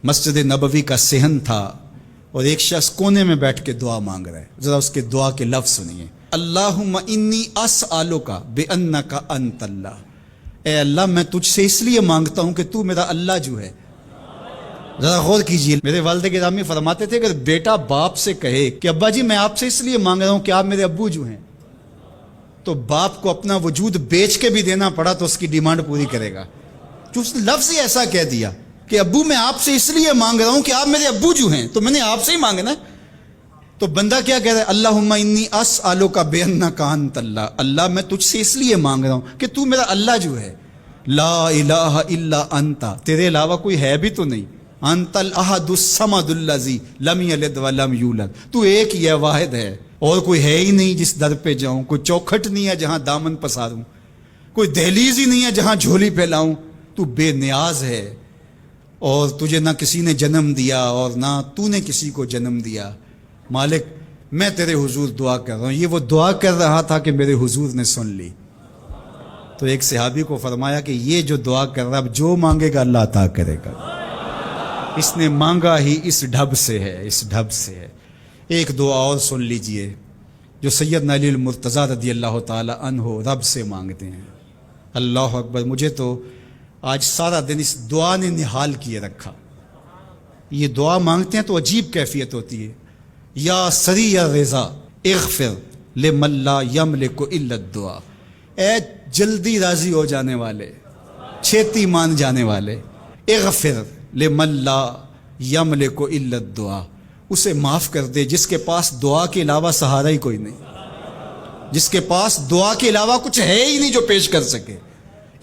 مسجد نبوی کا صحن تھا اور ایک شخص کونے میں بیٹھ کے دعا مانگ رہا ہے. ذرا اس کے دعا کے لفظ سنیے. اللہم انی اسألک بانک انت اللہ. اے اللہ میں تجھ سے اس لیے مانگتا ہوں کہ تو میرا اللہ جو ہے. ذرا غور کیجئے. میرے والد گرامی فرماتے تھے کہ بیٹا باپ سے کہے کہ ابا جی میں آپ سے اس لیے مانگ رہا ہوں کہ آپ میرے ابو جو ہیں، تو باپ کو اپنا وجود بیچ کے بھی دینا پڑا تو اس کی ڈیمانڈ پوری کرے گا. جو اس نے لفظ ہی ایسا کہہ دیا کہ ابو میں آپ سے اس لیے مانگ رہا ہوں کہ آپ میرے ابو جو ہیں، تو میں نے آپ سے ہی مانگنا. تو بندہ کیا کہہ رہا ہے؟ اللہم انی اسألک بانک انت اللہ. اللہ میں تجھ سے اس لیے مانگ رہا ہوں کہ تو میرا اللہ جو ہے. لا الہ الا انت، تیرے علاوہ کوئی ہے بھی تو نہیں. انت الاحد الصمد الذی لم یلد ولم یولد. تو ایک ہی ہے، واحد ہے، اور کوئی ہے ہی نہیں جس در پہ جاؤں. کوئی چوکھٹ نہیں ہے جہاں دامن پساروں، کوئی دہلیز ہی نہیں ہے جہاں جھولی پھیلاؤں. تو بے نیاز ہے اور تجھے نہ کسی نے جنم دیا اور نہ تو نے کسی کو جنم دیا. مالک میں تیرے حضور دعا کر رہا ہوں. یہ وہ دعا کر رہا تھا کہ میرے حضور نے سن لی. تو ایک صحابی کو فرمایا کہ یہ جو دعا کر رہا اب جو مانگے گا اللہ عطا کرے گا. اس نے مانگا ہی اس ڈھب سے ہے، اس ڈھب سے ہے. ایک دعا اور سن لیجئے جو سیدنا علی المرتضیٰ رضی اللہ تعالی عنہ رب سے مانگتے ہیں. اللہ اکبر. مجھے تو آج سارا دن اس دعا نے نحال کیے رکھا. یہ دعا مانگتے ہیں تو عجیب کیفیت ہوتی ہے. یا سریع الرضا اغفر لمن لا یملک الا الدعاء. اے جلدی راضی ہو جانے والے، چھیتی مان جانے والے، اغفر لمن لا یملک الا الدعاء. اسے معاف کر دے جس کے پاس دعا کے علاوہ سہارا ہی کوئی نہیں، جس کے پاس دعا کے علاوہ کچھ ہے ہی نہیں جو پیش کر سکے.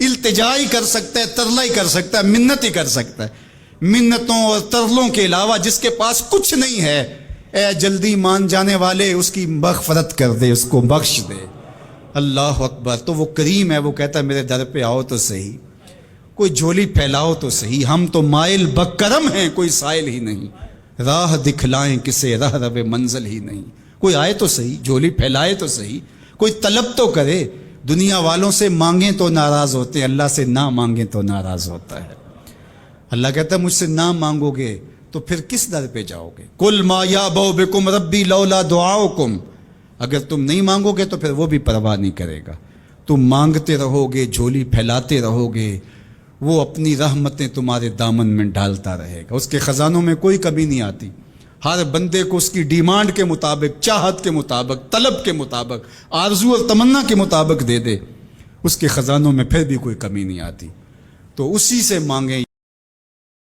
التجا ہی کر سکتا ہے، ترلا ہی کر سکتا ہے، منت ہی کر سکتا ہے. منتوں اور ترلوں کے علاوہ جس کے پاس کچھ نہیں ہے، اے جلدی مان جانے والے اس کی مغفرت کر دے، اس کو بخش دے. اللہ اکبر. تو وہ کریم ہے، وہ کہتا ہے میرے در پہ آؤ تو صحیح، کوئی جھولی پھیلاؤ تو صحیح. ہم تو مائل بکرم ہیں، کوئی سائل ہی نہیں. راہ دکھلائیں کسے راہ رو منزل ہی نہیں. کوئی آئے تو صحیح، جھولی پھیلائے تو صحیح، کوئی طلب تو کرے. دنیا والوں سے مانگیں تو ناراض ہوتے ہیں، اللہ سے نہ مانگیں تو ناراض ہوتا ہے. اللہ کہتا ہے مجھ سے نہ مانگو گے تو پھر کس در پہ جاؤ گے؟ قل ما یعبؤ بکم ربی لولا دعاؤکم. اگر تم نہیں مانگو گے تو پھر وہ بھی پرواہ نہیں کرے گا. تم مانگتے رہو گے، جھولی پھیلاتے رہو گے، وہ اپنی رحمتیں تمہارے دامن میں ڈالتا رہے گا. اس کے خزانوں میں کوئی کمی نہیں آتی. ہر بندے کو اس کی ڈیمانڈ کے مطابق، چاہت کے مطابق، طلب کے مطابق، آرزو اور تمنا کے مطابق دے دے. اس کے خزانوں میں پھر بھی کوئی کمی نہیں آتی. تو اسی سے مانگیں.